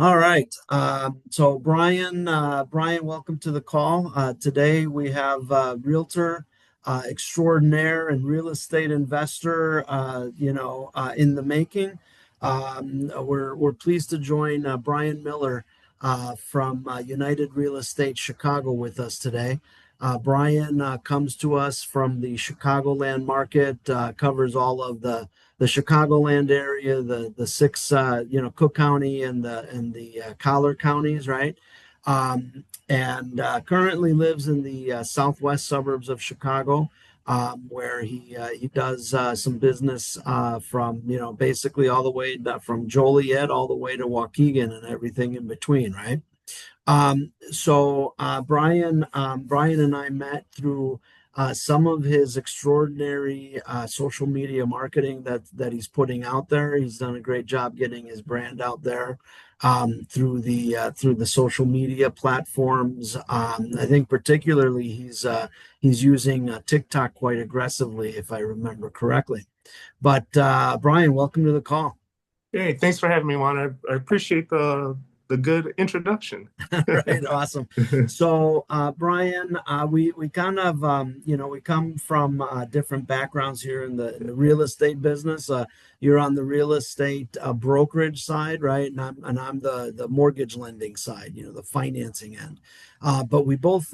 All right. So Brian, welcome to the call. Today we have realtor extraordinaire and real estate investor, in the making. We're pleased to join Brian Miller from United Real Estate Chicago with us today. Brian comes to us from the Chicagoland market, covers all of the Chicagoland area, the six Cook County and the Collar counties, right? And currently lives in the southwest suburbs of Chicago, where he does some business from basically all the way from Joliet all the way to Waukegan and everything in between, right? Brian and I met through some of his extraordinary social media marketing that he's putting out there. He's done a great job getting his brand out there through the social media platforms. I think particularly he's using TikTok quite aggressively, if I remember correctly. But Brian, welcome to the call. Hey, thanks for having me, Juan. I appreciate the good introduction. Right, awesome. So, Brian, we kind of we come from different backgrounds here in the real estate business. You're on the real estate brokerage side, right? And I'm the mortgage lending side, the financing end. But we both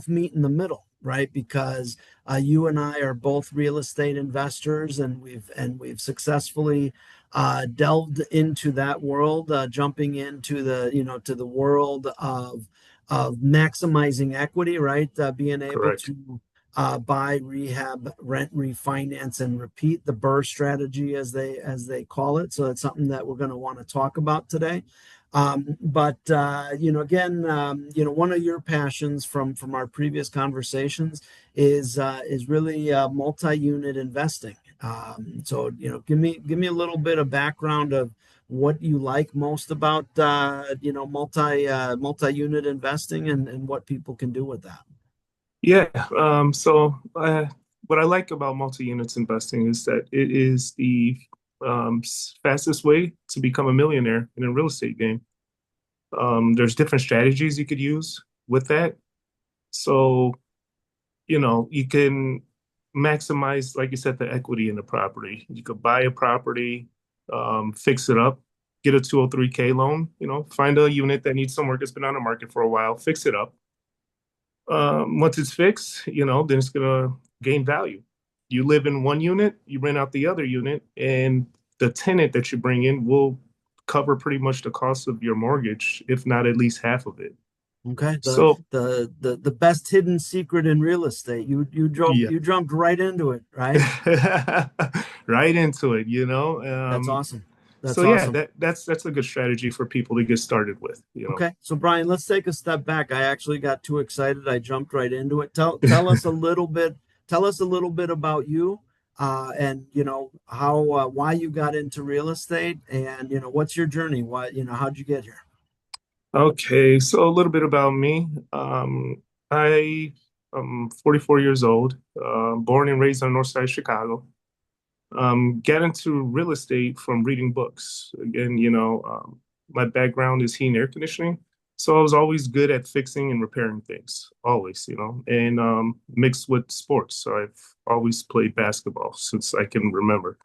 meet in the middle, right? Because you and I are both real estate investors, and we've successfully delved into that world, jumping into to the world of maximizing equity, right? Being able Correct. to buy, rehab, rent, refinance, and repeat the BRRRR strategy as they call it. So that's something that we're going to want to talk about today. But one of your passions from our previous conversations is really multi-unit investing. Give me a little bit of background of what you like most about multi-unit investing and what people can do with that. Yeah. What I like about multi-units investing is that it is the fastest way to become a millionaire in a real estate game. There's different strategies you could use with that. So, you can maximize, like you said, the equity in the property. You could buy a property, fix it up, get a 203K loan, find a unit that needs some work, it's been on the market for a while, fix it up. Once it's fixed, then it's gonna gain value. You live in one unit, you rent out the other unit, and the tenant that you bring in will cover pretty much the cost of your mortgage, if not at least half of it. Okay. The So, the the the best hidden secret in real estate. yeah, You jumped right into it, right? right into it, That's awesome. So That's yeah, awesome. that's a good strategy for people to get started with. Okay, so Brian, let's take a step back. I actually got too excited. I jumped right into it. Tell us a little bit. Tell us a little bit about you, and how why you got into real estate, and what's your journey? Why how'd you get here? Okay, so a little bit about me. I am 44 years old, born and raised on the north side of Chicago. Got into real estate from reading books. Again, my background is heating and air conditioning, so I was always good at fixing and repairing things, always, and mixed with sports. So I've always played basketball since I can remember.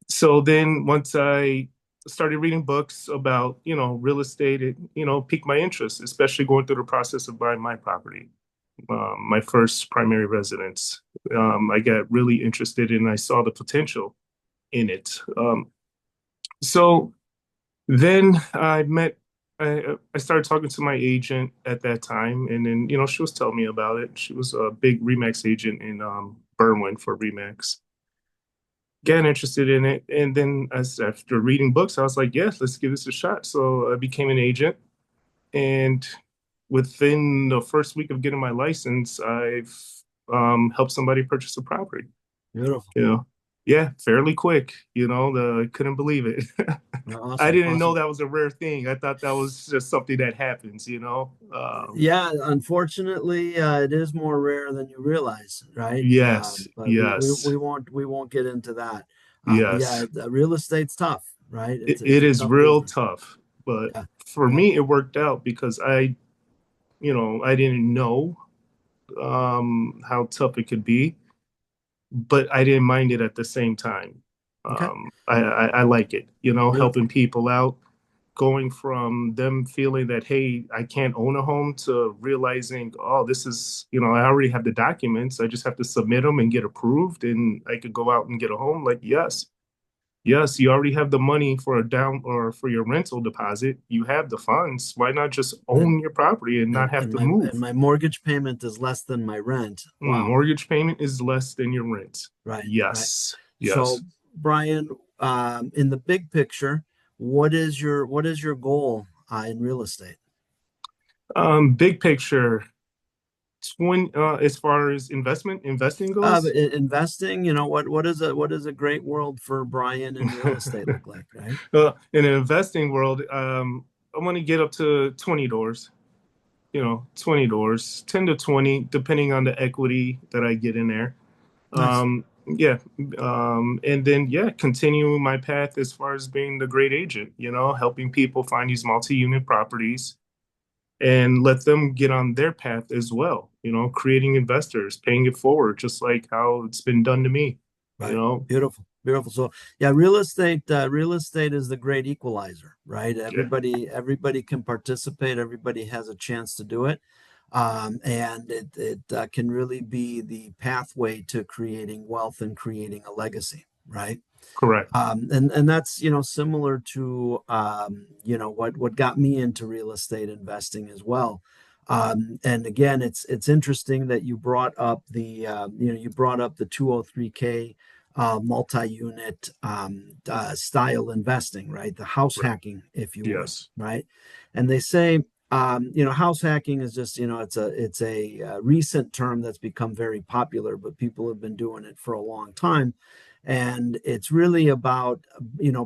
So then once I started reading books about, real estate, it, piqued my interest, especially going through the process of buying my property, my first primary residence. I got really interested and I saw the potential in it. So then I started talking to my agent at that time, and then, she was telling me about it. She was a big Remax agent in Berwyn for Remax. Getting interested in it. And then after reading books, I was like, yes, let's give this a shot. So I became an agent. And within the first week of getting my license, I've helped somebody purchase a property. Beautiful. You know, yeah, fairly quick. Couldn't believe it. I Awesome, didn't know awesome. that was a rare thing. I thought that was just something that happens. Yeah, unfortunately, it is more rare than you realize, right? Yes, But we yes, won't get into that. But yeah, yes. real estate's tough. right? It It's a is tough real business. tough, but Yeah, for yeah, me, it worked out because I didn't know how tough it could be, but I didn't mind it at the same time. okay, I like it, beautiful. helping people out, going from them feeling that, hey, I can't own a home to realizing, oh, this is, I already have the documents. I just have to submit them and get approved and I could go out and get a home. Like, yes, yes, you already have the money for a down or for your rental deposit. You have the funds. Why not just And own your property and not have and to my move? mortgage payment is less than my rent. Wow. Mortgage payment is less than your rent. Right, right. Yes, So, yes. Brian, in the big picture, what is your goal in real estate? Big picture, as far as investing goes. Investing, what is a great world for Brian in real estate look like, right? In an investing world, I want to get up to 20 doors, 20 doors, 10 to 20, depending on the equity that I get in there. Nice, Yeah. And then, yeah, continue my path as far as being the great agent, helping people find these multi-unit properties and let them get on their path as well, creating investors, paying it forward, just like how it's been done to me, you right. know? Beautiful, beautiful. So, yeah, real estate is the great equalizer, right? Yeah, Everybody can participate. Everybody has a chance to do it. And it can really be the pathway to creating wealth and creating a legacy, right? correct. And that's similar to what got me into real estate investing as well. And again, it's interesting that you brought up the 203K multi-unit style investing, right? The house Right. hacking, if you would, Yes, right? And they say house hacking is just it's a recent term that's become very popular, but people have been doing it for a long time, and it's really about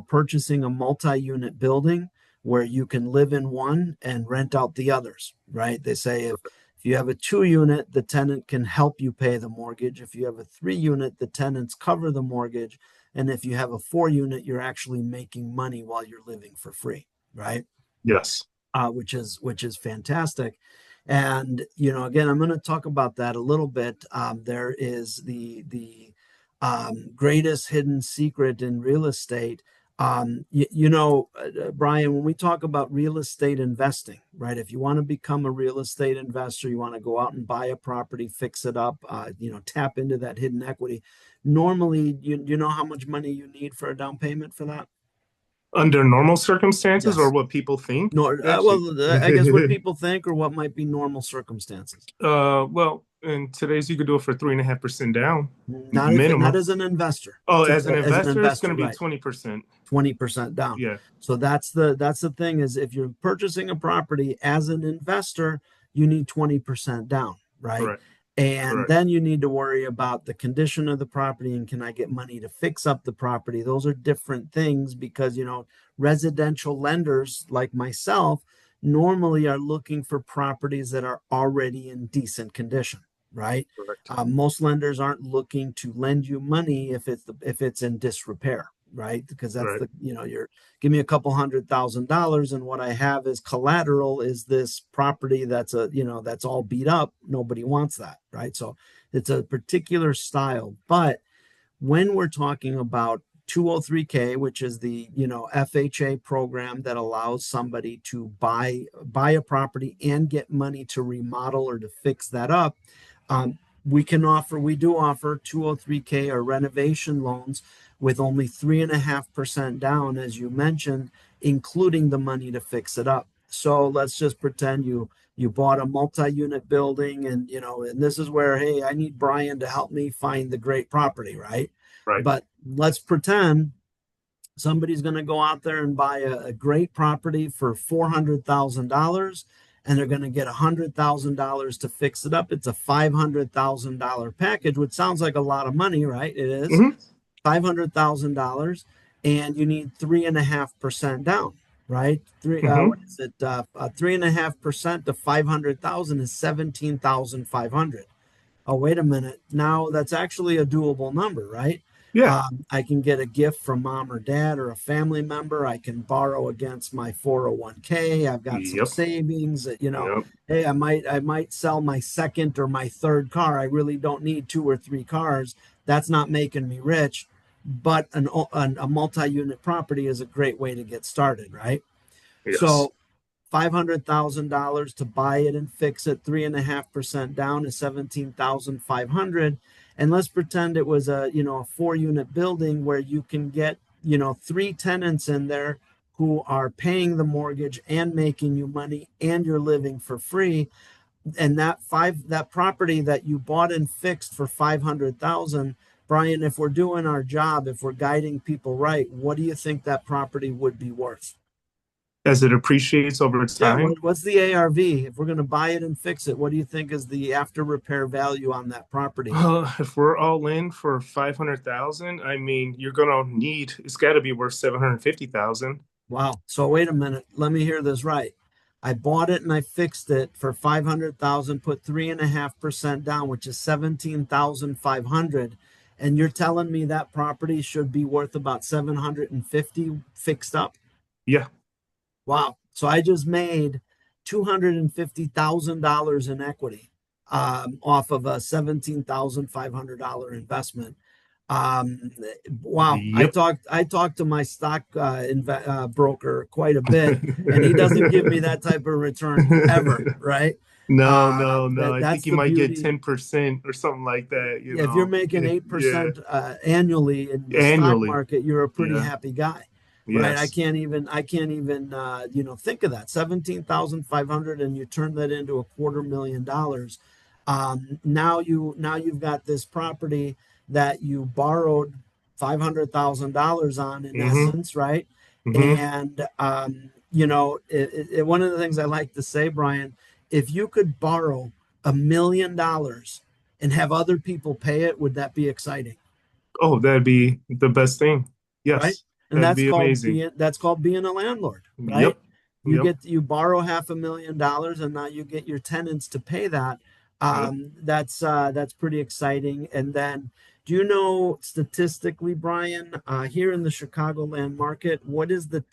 purchasing a multi-unit building where you can live in one and rent out the others, right? They say if you have a 2 unit, the tenant can help you pay the mortgage. If you have a 3 unit, the tenants cover the mortgage. And if you have a 4 unit, you're actually making money while you're living for free, right? yes, Which is fantastic. And again, I'm going to talk about that a little bit. There is the greatest hidden secret in real estate. Brian, when we talk about real estate investing, right? If you want to become a real estate investor, you want to go out and buy a property, fix it up, tap into that hidden equity. Normally, you know how much money you need for a down payment for that? under normal circumstances or Yes. what people think, Nor actually. well, I guess what people think or what might be normal circumstances. Well, in today's, you could do it for 3.5% down, Not minimum. as an investor. Oh, as an As an investor, it's going investor, to be right? 20%. 20% down. Yeah, So that's the thing is if you're purchasing a property as an investor, you need 20% down, right? correct, And correct, then you need to worry about the condition of the property and can I get money to fix up the property? Those are different things because, residential lenders like myself normally are looking for properties that are already in decent condition, right? correct. Most lenders aren't looking to lend you money if it's in disrepair, right? Because that's Right, you're give me a couple $100,000 and what I have is collateral is this property that's all beat up. Nobody wants that, right? So it's a particular style. But when we're talking about 203K, which is the FHA program that allows somebody to buy a property and get money to remodel or to fix that up, um, we do offer 203K or renovation loans with only 3.5% down, as you mentioned, including the money to fix it up. So let's just pretend you bought a multi-unit building and this is where, hey, I need Brian to help me find the great property, right? right. But let's pretend somebody's going to go out there and buy a great property for $400,000 and they're going to get $100,000 to fix it up. It's a $500,000 package, which sounds like a lot of money, right? It is Hmm. $500,000 and you need 3.5% down, right? Hmm. What is it? 3.5% to 500,000 is 17,500. Oh, wait a minute. Now that's actually a doable number, right? Yeah. I can get a gift from mom or dad or a family member. I can borrow against my 401k. I've got some Yep. savings that, Yep. hey, I might sell my second or my third car. I really don't need two or three cars. That's not making me rich, but a multi-unit property is a great way to get started, right? Yes. So $500,000 to buy it and fix it, 3.5% down is 17,500. And let's pretend it was a 4 unit building where you can get, three tenants in there who are paying the mortgage and making you money and you're living for free. And that property that you bought and fixed for 500,000, Brian, if we're doing our job, if we're guiding people right, what do you think that property would be worth? As it appreciates over Yeah, time. what's the ARV? If we're going to buy it and fix it, what do you think is the after repair value on that property? If we're all in for 500,000, I mean, you're gonna need, it's got to be worth 750,000. Wow. So wait a minute. Let me hear this right. I bought it and I fixed it for 500,000, put 3.5% down, which is 17,500. And you're telling me that property should be worth about 750 fixed up? Yeah. Wow. So I just made $250,000 in equity off of a $17,500 investment. Um, wow. I Yep. talked I talked to my stock broker quite a bit, and he doesn't give me that type of return ever, right? No, no, no. I That's think you the might get beauty. 10% or something like that, Yeah, if you're making Yeah. 8% annually in the stock Annually. market, you're a pretty Yeah. happy guy, right? I Yes. can't even I can't even think of that 17,500, and you turn that into $250,000. Now you've got this property that you borrowed $500,000 on in Mm-hmm. essence, right? Mm-hmm. And one of the things I like to say, Brian, if you could borrow $1 million and have other people pay it, would that be exciting? Oh, that'd be the best thing. Right? Yes. And That'd that's be called amazing. being a landlord, right? Yep. You Yep. get you borrow $500,000 and now you get your tenants to pay that. Yep. That's pretty exciting. And then do you know statistically, Brian, here in the Chicagoland market, what is the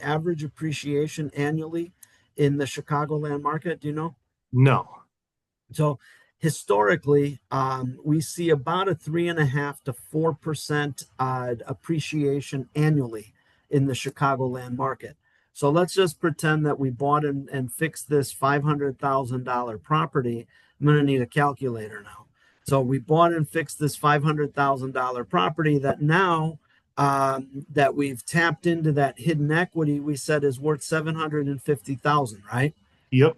average appreciation annually in the Chicagoland market? Do you know? No. So historically, we see about a 3.5 to 4% appreciation annually in the Chicagoland market. So let's just pretend that we bought and fixed this $500,000 property. I'm going to need a calculator now. So we bought and fixed this $500,000 property that now that we've tapped into that hidden equity, we said is worth 750,000, right? Yep.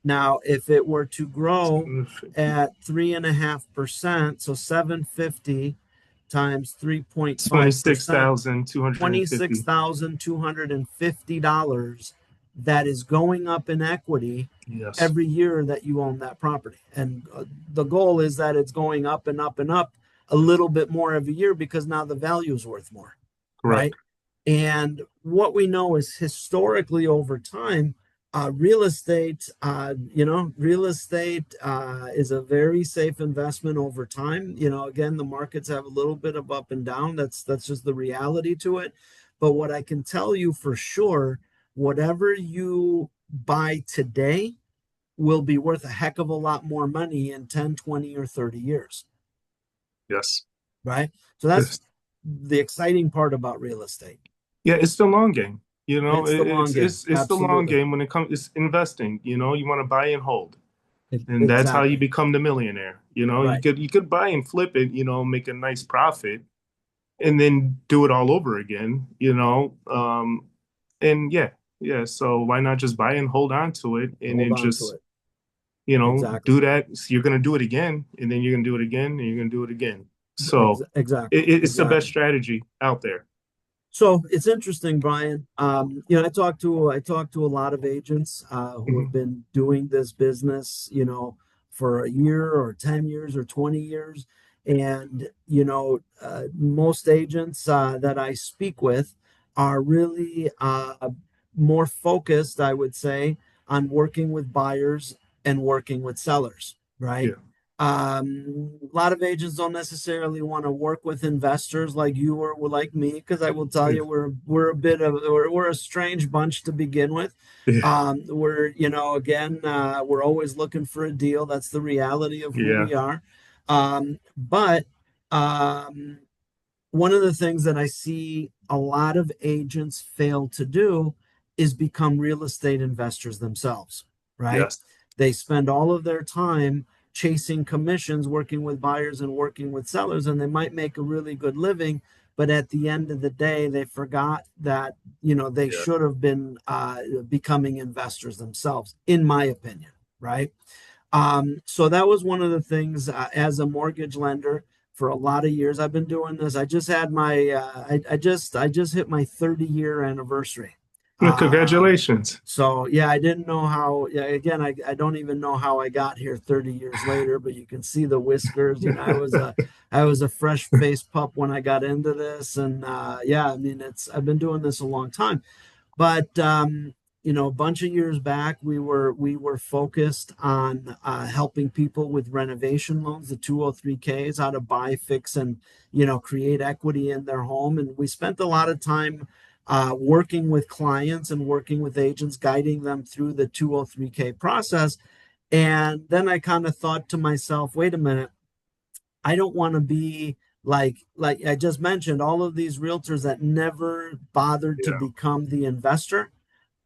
Now, if it were to grow 750. at 3.5%, so 750 times 3.5%, 26,250. $26,250 that is going up in equity Yes. every year that you own that property. And the goal is that it's going up and up and up a little bit more every year because now the value is worth more, right? Correct. And what we know is historically over time, real estate is a very safe investment over time. Again, the markets have a little bit of up and down. That's just the reality to it. But what I can tell you for sure, whatever you buy today will be worth a heck of a lot more money in 10, 20, or 30 years, Yes. right? So that's Yes. the exciting part about real estate. Yeah, it's the long game. It's the long It's game. it's the long Absolutely. game when it comes it's investing. You want to buy and hold. And that's how you Exactly. become the millionaire. You Right. could buy and flip it, make a nice profit and then do it all over again. And yeah, yeah. So why not just buy and hold on to it and Hold then on to just, it. Exactly. do that. So you're gonna do it again, and then you're gonna do it again, and you're gonna do it again. So Exactly. it's the best Exactly. strategy out there. So it's interesting, Brian. I talked to a lot of agents who have Mhm. been doing this business, for a year or 10 years or 20 years. And, most agents that I speak with are really more focused, I would say, on working with buyers and working with sellers, right? Yeah. A lot of agents don't necessarily want to work with investors like you or like me, because I will tell you we're a bit of we're a strange bunch to begin with. Yeah, We're again we're always looking for a deal. That's the reality of who yeah, we are. But one of the things that I see a lot of agents fail to do is become real estate investors themselves, right? yes, They spend all of their time chasing commissions, working with buyers and working with sellers, and they might make a really good living. But at the end of the day, they forgot that, they yeah, should have been becoming investors themselves, in my opinion, right? So that was one of the things as a mortgage lender for a lot of years. I've been doing this. I just had my I just hit my 30-year anniversary. Well, Um, congratulations. so yeah, I didn't know how. Yeah, again, I don't even know how I got here 30 years later, but you can see the whiskers. I was a fresh faced pup when I got into this, and yeah, I mean I've been doing this a long time. But a bunch of years back, we were focused on helping people with renovation loans, the 203Ks, how to buy, fix, and create equity in their home. And we spent a lot of time working with clients and working with agents, guiding them through the 203K process. And then I kind of thought to myself, wait a minute, I don't want to be like I just mentioned, all of these realtors that never bothered to Yeah, become the investor.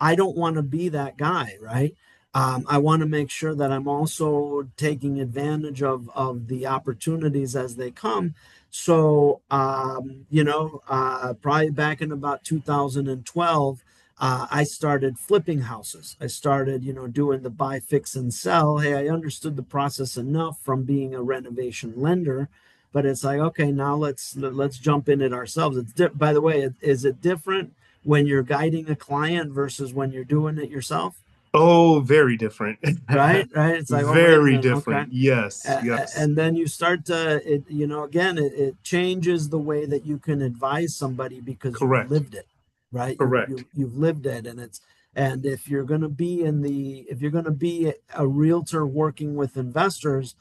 I don't want to be that guy, right? I want to make sure that I'm also taking advantage of the opportunities as they come. So, probably back in about 2012, I started flipping houses. I started, doing the buy, fix, and sell. Hey, I understood the process enough from being a renovation lender, but it's like, okay, now let's jump in it ourselves. By the way, is it different when you're guiding a client versus when you're doing it yourself? oh, very different. Right. It's like, oh, wait a Very minute. Okay. different. Yes, yes. And then you start to it, again, it changes the way that you can advise somebody because you've Correct. lived it, right? you, Correct. you you've lived it. And if you're going to be if you're going to be a realtor working with investors,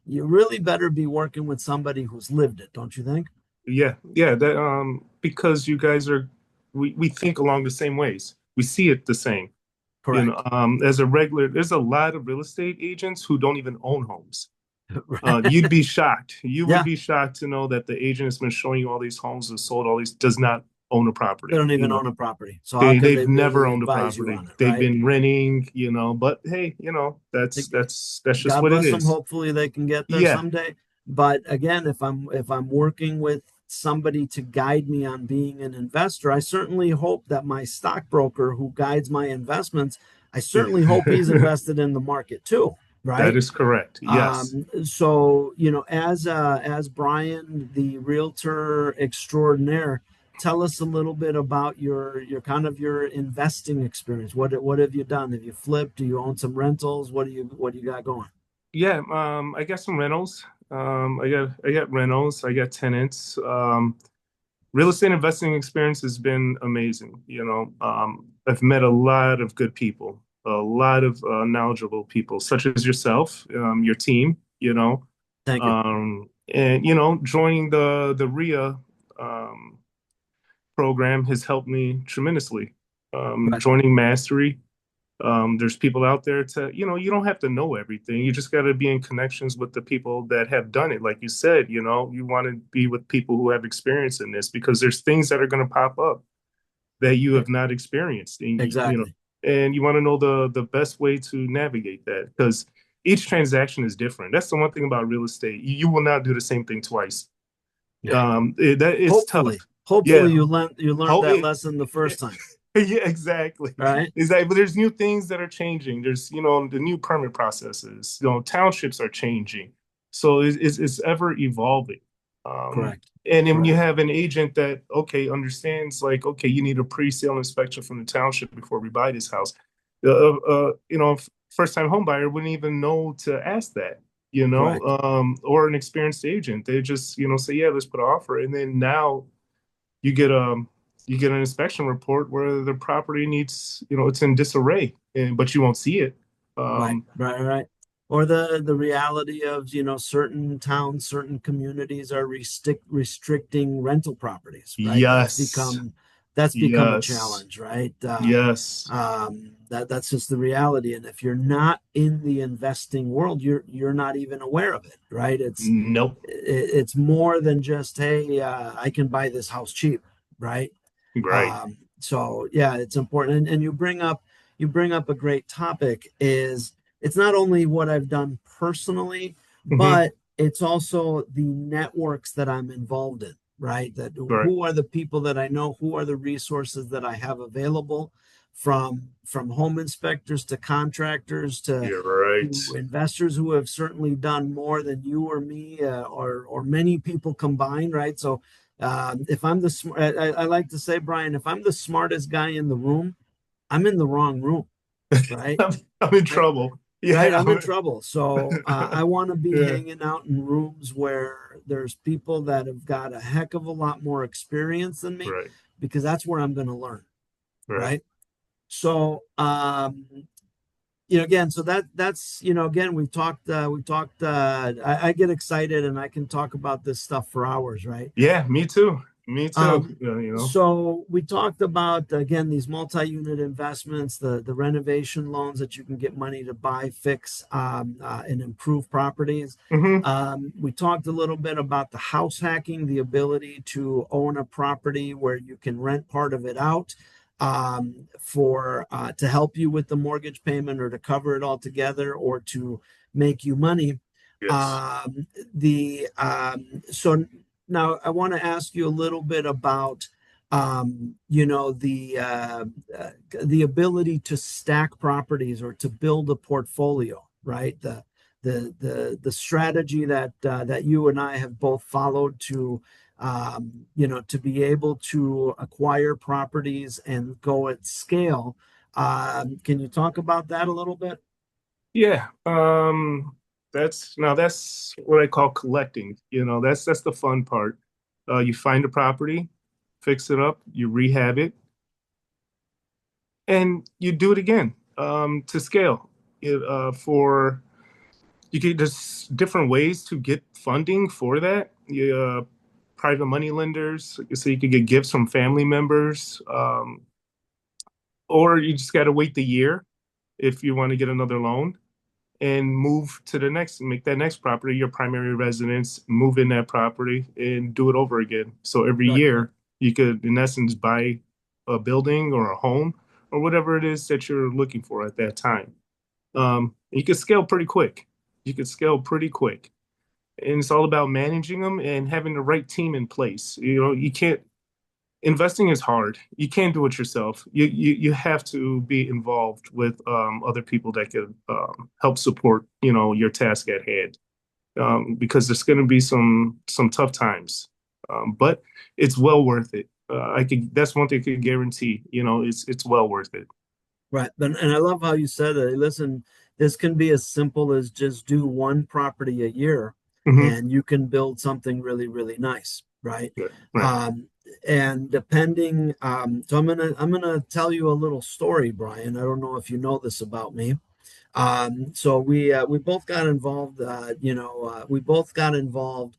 you really better be working with somebody who's lived it, don't you think? Yeah, yeah. That because you guys are we think along the same ways. We see it the same. Correct. As a regular, there's a lot of real estate agents who don't even own homes. Right. You'd be shocked. You would Yeah. be shocked to know that the agent has been showing you all these homes and sold all these does not own a They property. don't even own a property. So how They can they've they never really owned a advise you property. on it, They've right? been renting, but hey, that's just God what it bless them. is. Hopefully they can get there Yeah, someday. But again, if I'm working with somebody to guide me on being an investor, I certainly hope that my stockbroker who guides my investments, I certainly hope he's invested in the market too, that right? is correct. Yes. So as Brian, the realtor extraordinaire, tell us a little bit about your kind of your investing experience. What have you done? Have you flipped? Do you own some rentals? What do you got going? Yeah, I got some rentals. I got rentals. I got tenants. Real estate investing experience has been amazing. I've met a lot of good people, a lot of knowledgeable people, such as yourself, your team. Thank you. And joining the RIA um, program has helped me tremendously. Right. Joining Mastery, there's people out there you don't have to know everything. You just got to be in connections with the people that have done it. Like you said, you want to be with people who have experience in this because there's things that are going to pop up that you have not experienced. Exactly. And you want to know the best way to navigate that because each transaction is different. That's the one thing about real estate. You will not do the same thing twice. Yeah. That it's tough. Hopefully Yeah. you learned Hope that it, lesson the first time, yeah, exactly. right? Exactly. But there's new things that are changing. There's, the new permit processes. Townships are changing. So it's ever evolving. Correct. And then when you Correct. have an agent that, okay, understands like, okay, you need a pre-sale inspection from the township before we buy this house. First-time home buyer wouldn't even know to ask that, Correct. or an experienced agent. They just, say, yeah, let's put an offer. And then now you get an inspection report where the property needs, it's in disarray, but you won't see it. Right. Um, Right. Right. or the reality of, certain towns, certain communities are restricting rental properties, right? Yes. That's become a Yes. challenge, right? Yes. That's just the reality. And if you're not in the investing world, you're not even aware of it, right? Nope. It's more than just, hey, I can buy this house cheap, right? Right. So yeah, it's important. And you bring up a great topic. Is it's not only what I've done personally, Hmm. but it's also the networks that I'm involved in, right? That Right. who are the people that I know, who are the resources that I have available, from home inspectors to contractors You're right. to investors who have certainly done more than you or me, or many people combined, right? So if I'm I like to say, Brian, if I'm the smartest guy in the room, I'm in the wrong room, right? I'm in Right, trouble. right. Yeah. I'm in trouble. So I want to be Yeah. hanging out in rooms where there's people that have got a heck of a lot more experience than me, Right. because that's where I'm going to learn, Right. right? So again, so that's, again, I get excited and I can talk about this stuff for hours, right? Yeah. Me too. Me too. um You know. so we talked about, again, these multi-unit investments, the renovation loans that you can get money to buy, fix, and improve properties. Hmm. We talked a little bit about the house hacking, the ability to own a property where you can rent part of it out, for to help you with the mortgage payment, or to cover it all together, or to make you money. Yes. So now I want to ask you a little bit about, the ability to stack properties or to build a portfolio, right? The strategy that you and I have both followed to be able to acquire properties and go at scale. Can you talk about that a little bit? Yeah. That's what I call collecting. That's the fun part. You find a property, fix it up, you rehab it, and you do it again, to scale. For you get There's different ways to get funding for that. Private money lenders, so you could get gifts from family members, or you just got to wait the year if you want to get another loan and move to the next, make that next property your primary residence, move in that property and do it over again. So every Right. year you could, in essence, buy a building or a home or whatever it is that you're looking for at that time. You could scale pretty quick. You could scale pretty quick. And it's all about managing them and having the right team in place. You can't, investing is hard. You can't do it yourself. You have to be involved with other people that can help support your task at hand, because there's going to be some tough times, but it's well worth it. I could That's one thing I can guarantee. It's well worth it. Right. And I love how you said it. Listen, this can be as simple as just do one property a year Hmm. and you can build something really, really nice, right? Good. Right. Um, and depending, so I'm gonna tell you a little story, Brian. I don't know if you know this about me. So we both got involved, we both got involved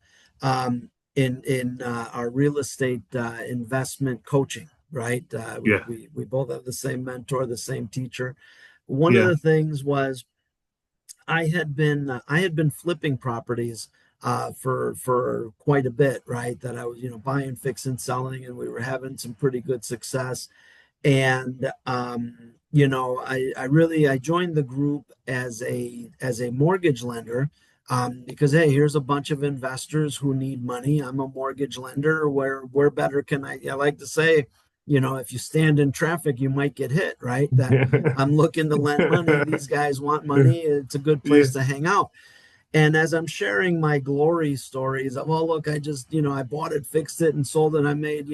in our real estate investment coaching, right? Yeah. We both have the same mentor, the same teacher. One of Yeah. the things was I had been flipping properties for quite a bit, right? That I was, buying, fixing, selling, and we were having some pretty good success. And I joined the group as a mortgage lender, because hey, here's a bunch of investors who need money. I'm a mortgage lender. Where better can I like to say, if you stand in traffic, you might get hit, right? That I'm looking to lend money. These guys want money. It's a good Yeah. place to hang out. And as I'm sharing my glory stories of, well, look, I just, I bought it, fixed it, and sold it. I made,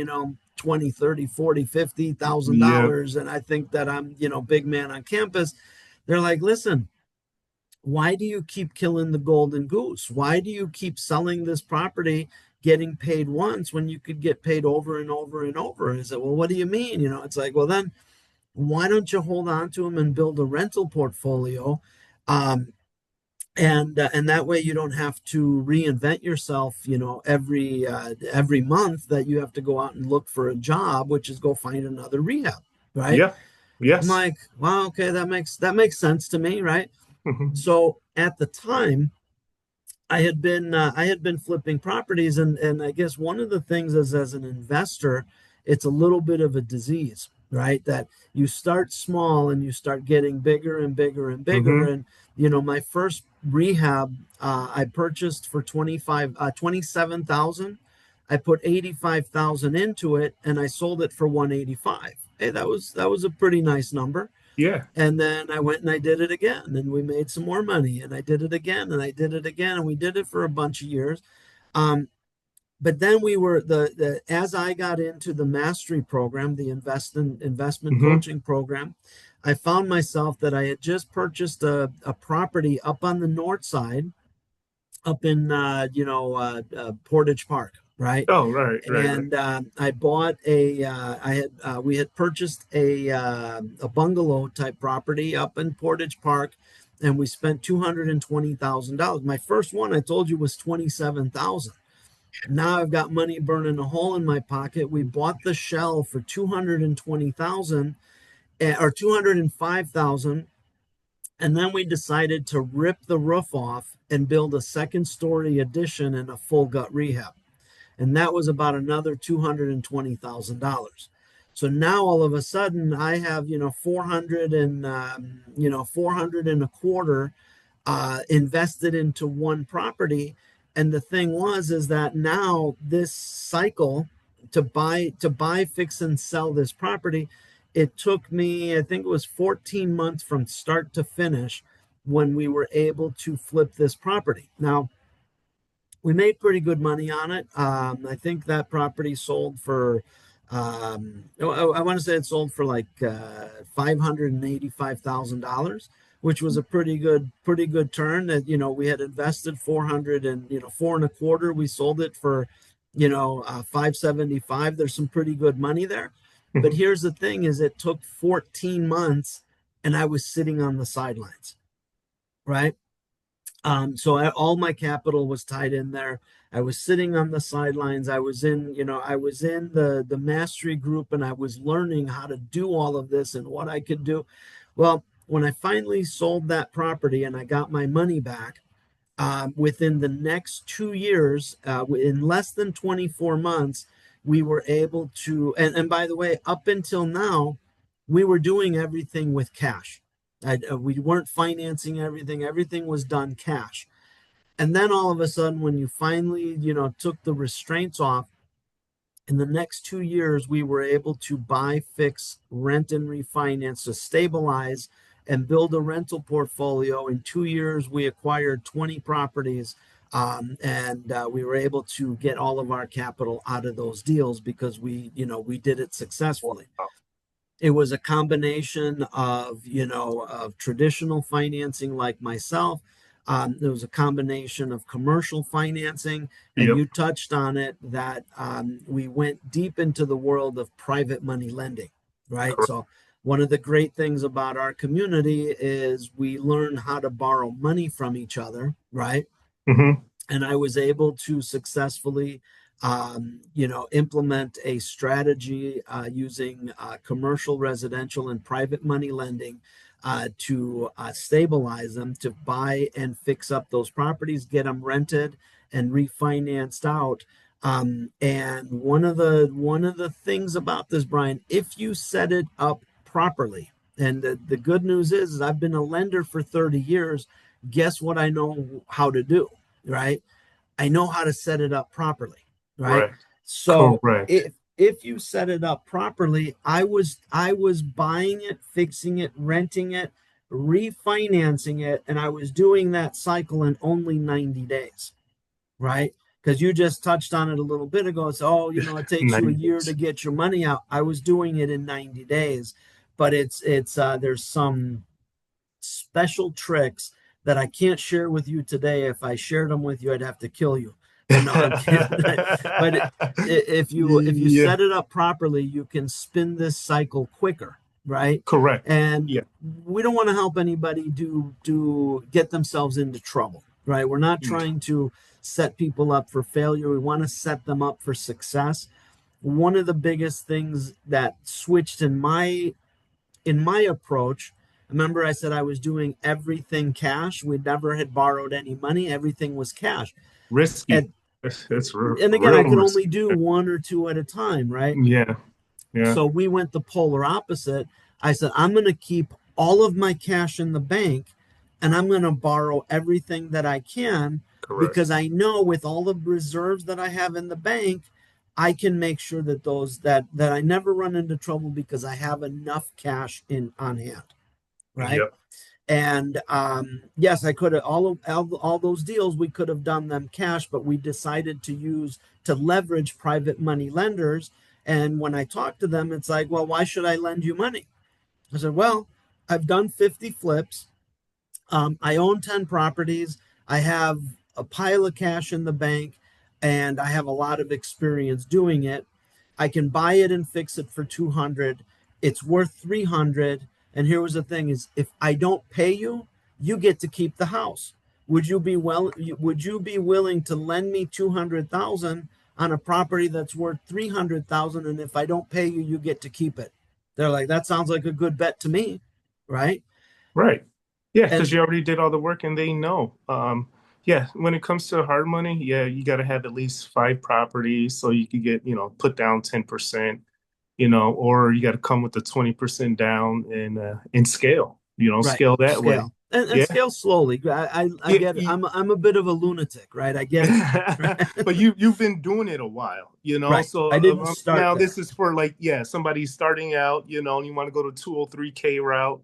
20, 30, 40, 50,000 Yeah. dollars. And I think that I'm, big man on campus. They're like, listen, why do you keep killing the golden goose? Why do you keep selling this property, getting paid once when you could get paid over and over and over? And I said, well, what do you mean? It's like, well, then why don't you hold on to them and build a rental portfolio? Um, and that way you don't have to reinvent yourself, every month that you have to go out and look for a job, which is go find another rehab, right? Yeah. I'm Yes. like, wow, okay, that makes sense to me, right? Hmm. So at the time, I had been flipping properties, and I guess one of the things is, as an investor, it's a little bit of a disease, right? That you start small and you start getting bigger and bigger and bigger. Hmm. And my first rehab, I purchased for 27,000. I put 85,000 into it, and I sold it for 185. Hey, that was a pretty nice number. Yeah. And then I went and I did it again, and we made some more money, and I did it again, and I did it again, and we did it for a bunch of years. Um, but then we were the as I got into the mastery program, the investment Hmm. coaching program, I found myself that I had just purchased a property up on the north side, up in Portage Park, right? Oh, right, right, right. And I bought we had purchased a bungalow type property up in Portage Park, and we spent $220,000. My first one I told you was 27,000. Now I've got money burning a hole in my pocket. We bought the shell for 220,000 or 205,000, and then we decided to rip the roof off and build a second story addition and a full gut rehab, and that was about another $220,000. So now all of a sudden I have 400 and 400 and a quarter invested into one property. And the thing was is that now this cycle to buy, fix, and sell this property, it took me, I think it was 14 months from start to finish when we were able to flip this property. Now, we made pretty good money on it. I think that property sold for, I want to say it sold for like $585,000, which was a pretty good turn. That we had invested 400 and four and a quarter. We sold it for 575. There's some pretty good money there. But Hmm. here's the thing: is it took 14 months, and I was sitting on the sidelines, right? So all my capital was tied in there. I was sitting on the sidelines. I was in the mastery group, and I was learning how to do all of this and what I could do. Well, when I finally sold that property and I got my money back, within the next 2 years, in less than 24 months, we were able to, and by the way, up until now, we were doing everything with cash. We weren't financing everything. Everything was done cash. And then all of a sudden, when you finally, took the restraints off, in the next 2 years, we were able to buy, fix, rent, and refinance to stabilize and build a rental portfolio. In 2 years, we acquired 20 properties, and we were able to get all of our capital out of those deals because we did it successfully. Wow. It was a combination of traditional financing like myself. There was a combination of commercial financing, and Yep. you touched on it that we went deep into the world of private money lending, right? Correct. So one of the great things about our community is we learn how to borrow money from each other, right? Hmm. And I was able to successfully, implement a strategy using commercial, residential, and private money lending to stabilize them, to buy and fix up those properties, get them rented and refinanced out. And one of the things about this, Brian, if you set it up properly, and the good news is I've been a lender for 30 years. Guess what I know how to do, right? I know how to set it up properly, right? Correct. So Correct. if you set it up properly, I was buying it, fixing it, renting it, refinancing it, and I was doing that cycle in only 90 days, right? Because you just touched on it a little bit ago. It's, oh, it takes you a 90 year to days. get your money out. I was doing it in 90 days, but there's some special tricks that I can't share with you today. If I shared them with you, I'd have to kill you. No, I'm kidding. But if you Yeah. set it up properly, you can spin this cycle quicker, right? Correct. And Yeah. we don't want to help anybody do get themselves into trouble, right? We're not Mm. trying to set people up for failure. We want to set them up for success. One of the biggest things that switched in my approach, remember I said I was doing everything cash. We never had borrowed any money. Everything was cash. Risky. And That's and again, I real could risky. only do one or two at a time, right? Yeah. Yeah. So we went the polar opposite. I said, I'm going to keep all of my cash in the bank and I'm going to borrow everything that I can Correct. because I know with all the reserves that I have in the bank, I can make sure that that I never run into trouble because I have enough cash in on hand, right? Yep. And yes, I could have all those deals. We could have done them cash, but we decided to leverage private money lenders. And when I talk to them, it's like, well, why should I lend you money? I said, well, I've done 50 flips. I own 10 properties. I have a pile of cash in the bank, and I have a lot of experience doing it. I can buy it and fix it for 200. It's worth 300. And here was the thing is if I don't pay you, you get to keep the house. Would you be willing to lend me 200,000 on a property that's worth 300,000 and if I don't pay you, you get to keep it? They're like that sounds like a good bet to me, right? Right. Yeah, because And you already did all the work and they know. Yeah, when it comes to hard money, yeah, you got to have at least five properties so you could get, put down 10%, or you got to come with the 20% down and scale, right, scale that way. scale and Yeah. scale slowly. I Yeah. get it. I'm a bit of a lunatic, right? I get it. Right? But you've been doing it a while, Right. so I didn't start now there. this is for like, yeah, somebody starting out, and you want to go to 203K route.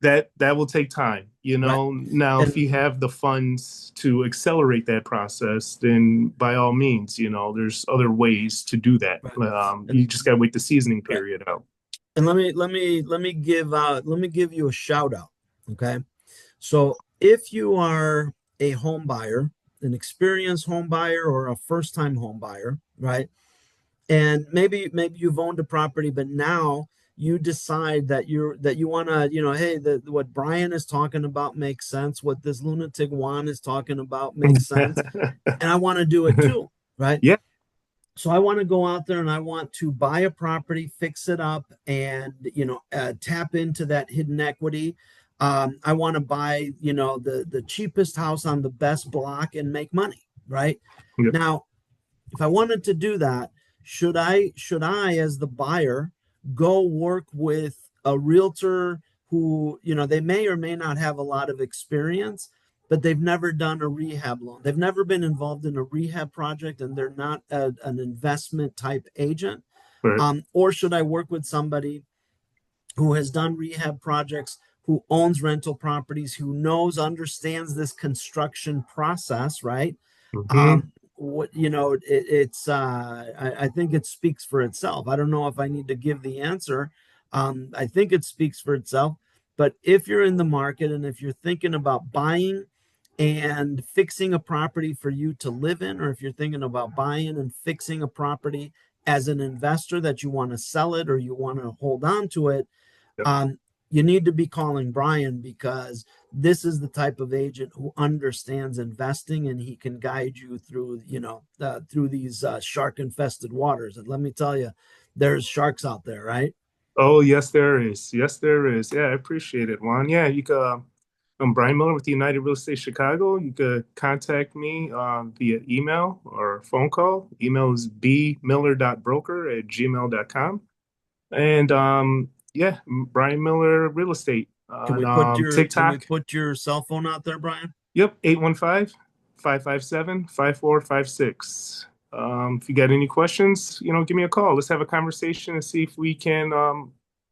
That will take time, Right. Now, if And you have the funds to accelerate that process, then by all means, there's other ways to do that. right. You And just got to wait the seasoning right. period out. And let me give you a shout out. Okay. So if you are a home buyer, an experienced home buyer or a first time home buyer, right? And maybe you've owned a property but now you decide that you want to hey what Brian is talking about makes sense, what this lunatic Juan is talking about makes sense, and I want to do it too, right? Yeah. So I want to go out there and I want to buy a property, fix it up, and tap into that hidden equity. I want to buy the cheapest house on the best block and make money, right? Yep. Now if I wanted to do that, should I as the buyer go work with a realtor who, they may or may not have a lot of experience, but they've never done a rehab loan. They've never been involved in a rehab project and they're not an investment type agent. But Or should I work with somebody who has done rehab projects, who owns rental properties, who understands this construction process, right? mhm. What it's I think it speaks for itself. I don't know if I need to give the answer. I think it speaks for itself. But if you're in the market and if you're thinking about buying and fixing a property for you to live in, or if you're thinking about buying and fixing a property as an investor that you want to sell it or you want to hold on to it, Yep. you need to be calling Brian because this is the type of agent who understands investing and he can guide you through, through these shark infested waters. And let me tell you, there's sharks out there, right? Oh, yes, there is. Yes, there is. Yeah, I appreciate it, Juan. Yeah, you could. I'm Brian Miller with United Real Estate Chicago. You could contact me via email or phone call. Email is bmiller.broker@gmail.com. And yeah, Brian Miller Real Estate Can on we put your can we TikTok. put your cell phone out there, Brian? Yep, 815-557-5456. If you got any questions, give me a call. Let's have a conversation and see if we can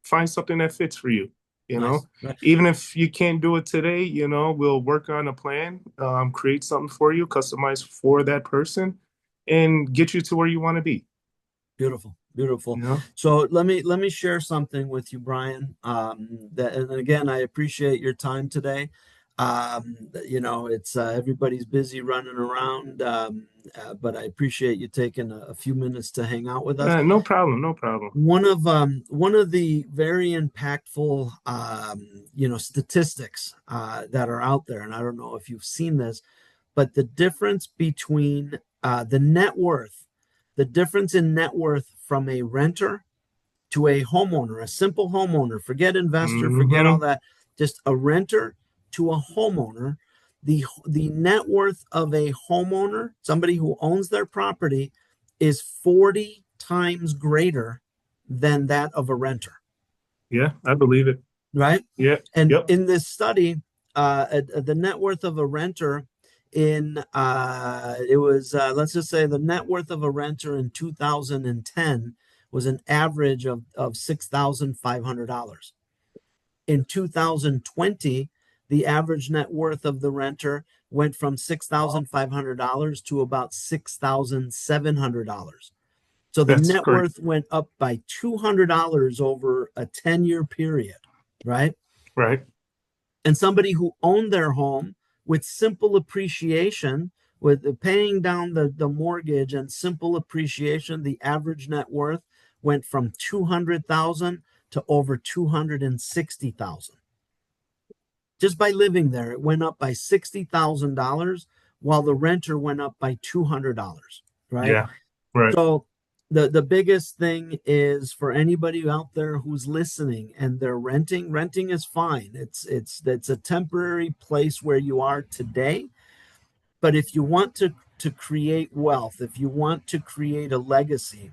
find something that fits for you. You know, Nice. Right. even if you can't do it today, we'll work on a plan, create something for you, customized for that person, and get you to where you want to be. Beautiful, beautiful. You know, So let me share something with you, Brian. That and again, I appreciate your time today. It's everybody's busy running around, but I appreciate you taking a few minutes to hang out with us. No problem, no problem. One of the very impactful statistics that are out there, and I don't know if you've seen this, but the difference between the difference in net worth from a renter to a homeowner, a simple homeowner, forget investor, forget all Hmm. that, just a renter to a homeowner, the net worth of a homeowner, somebody who owns their property, is 40 times greater than that of a renter, Yeah, I believe it. right? Yeah, And yep. in this study, the net worth of a renter it was let's just say the net worth of a renter in 2010 was an average of $6,500. In 2020, the average net worth of the renter went from $6,500 to about $6,700. So the That's net great. worth went up by $200 over a 10-year period, right? Right. And somebody who owned their home with simple appreciation, with paying down the mortgage and simple appreciation, the average net worth went from 200,000 to over 260,000. Just by living there, it went up by $60,000 while the renter went up by $200, right? Yeah, right. So the biggest thing is for anybody out there who's listening and they're renting is fine. It's a temporary place where you are today. But if you want to create wealth, if you want to create a legacy,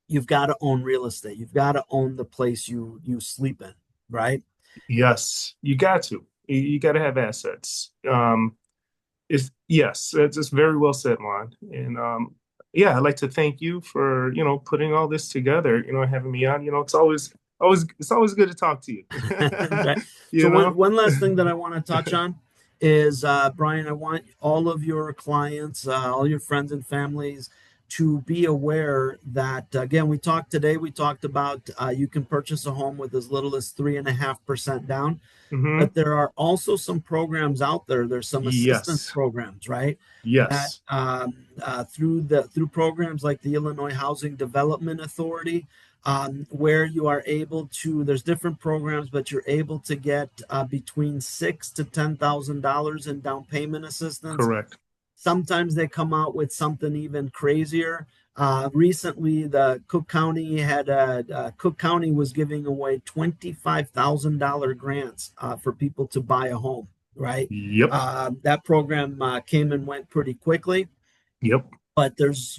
you've got to own real estate. You've got to own the place you sleep in, right? Yes, you got to. You got to have assets. Is yes, that's very well said, Juan. And yeah, I'd like to thank you for, putting all this together, having me on. It's always good to talk to you. Right. So You one know? one last thing that I want to touch on is Brian, I want all of your clients, all your friends and families to be aware that again, we talked about you can purchase a home with as little as 3.5% down, Hmm. but there are also some programs out there. There's some assistance Yes. programs, right? That Yes. through programs like the Illinois Housing Development Authority, where you are able to. There's different programs, but you're able to get between $6,000 to $10,000 in down payment assistance. Correct. Sometimes they come out with something even crazier. Recently, the Cook County was giving away $25,000 grants for people to buy a home. Right, Yep. that program came and went pretty quickly, Yep. but there's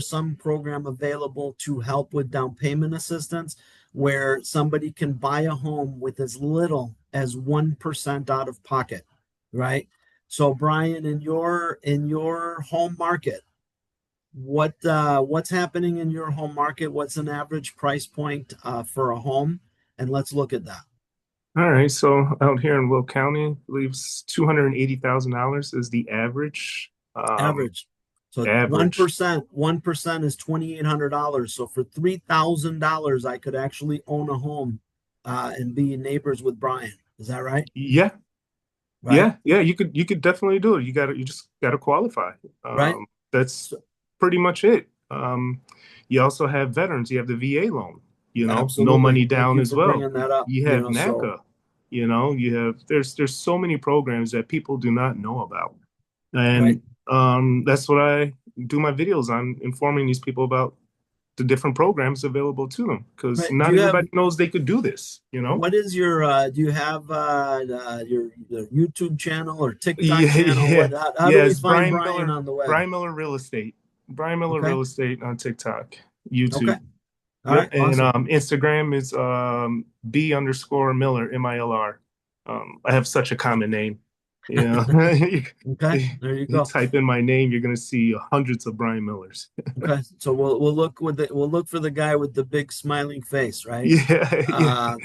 some program available to help with down payment assistance where somebody can buy a home with as little as 1% out of pocket, right? So Brian, in your home market, what's happening in your home market? What's an average price point for a home? And let's look at that. All right. So out here in Will County, I believe $280,000 is the average. Average. So Average. 1% is $2,800. So for $3,000, I could actually own a home and be neighbors with Brian. Is that right? Yeah. Right. Yeah. You could definitely do it. You just gotta qualify. Right. That's So, pretty much it. You also have veterans. You have the VA loan, no absolutely. money Thank down you as for well. bringing that up. You have NACA, you have there's so many programs that people do not know about. right. And that's what I do my videos on, informing these people about the different programs available to them because Right. Do not you have everybody knows they could do this. what is your do you have your YouTube channel or TikTok Yeah, channel? yeah, How do yeah. we It's find Brian on the web? Brian Miller Real Estate, Brian Miller Okay. Real Estate on TikTok, Okay. YouTube. All Yep, right. and Awesome. Instagram is B_Miller MILR. I have such a common name. You, Okay. There you you go. type in my name, you're gonna see hundreds of Brian Millers. Okay, so we'll look for the guy with the big smiling face, right? Yeah, yeah, Uh,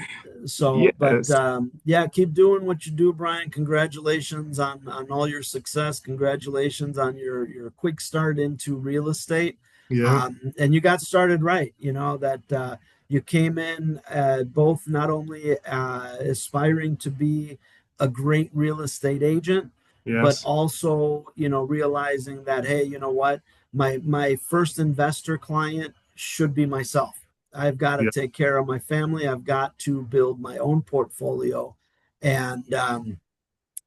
but yes, yeah, keep doing what you do, Brian. Congratulations on all your success. Congratulations on your quick start into real estate. yeah, And you got started right. You know that you came in both not only aspiring to be a great real estate agent, but Yes. also, realizing that, hey, you know what, my first investor client should be myself. I've got to Yeah. take care of my family. I've got to build my own portfolio. And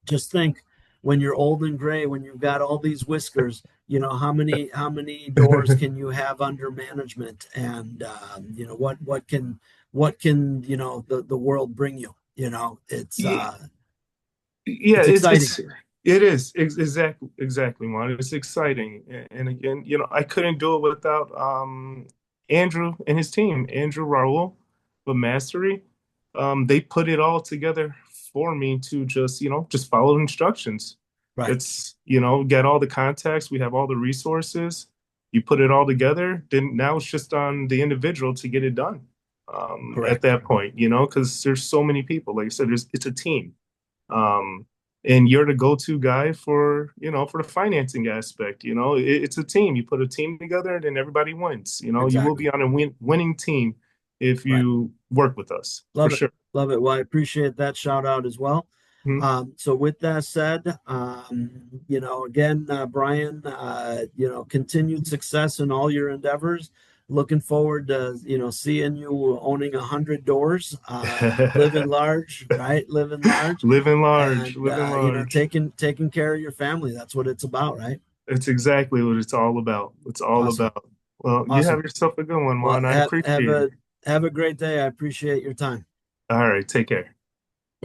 just think, when you're old and gray, when you've got all these whiskers, how many doors can you have under management, and what can the world bring you? It's Yeah, it's exciting. it is exactly, Juan. It's exciting, and again, I couldn't do it without Andrew and his team, Andrew Raul, but Mastery. They put it all together for me to just follow instructions. Right. It's get all the contacts. We have all the resources. You put it all together. Then now it's just on the individual to get it done. At Correct. that point, because there's so many people. Like I said, it's a team. Um, and you're the go-to guy for the financing aspect. It's a team. You put a team together, and then everybody wins. You will Exactly. be on a winning team if Right. you work with us for Love it. sure. Love it. Well, I appreciate that shout out as well. Mhm. So with that said, again, Brian, continued success in all your endeavors. Looking forward to, seeing you owning 100 doors, living large, right? Living large, Living large, and, living large. taking care of your family. That's what it's about, right? It's exactly what it's all about. It's all Awesome. about. Well, you have Awesome. yourself a good one, Well, Juan. I have appreciate it. a have a great day. I appreciate your time. All right, take care.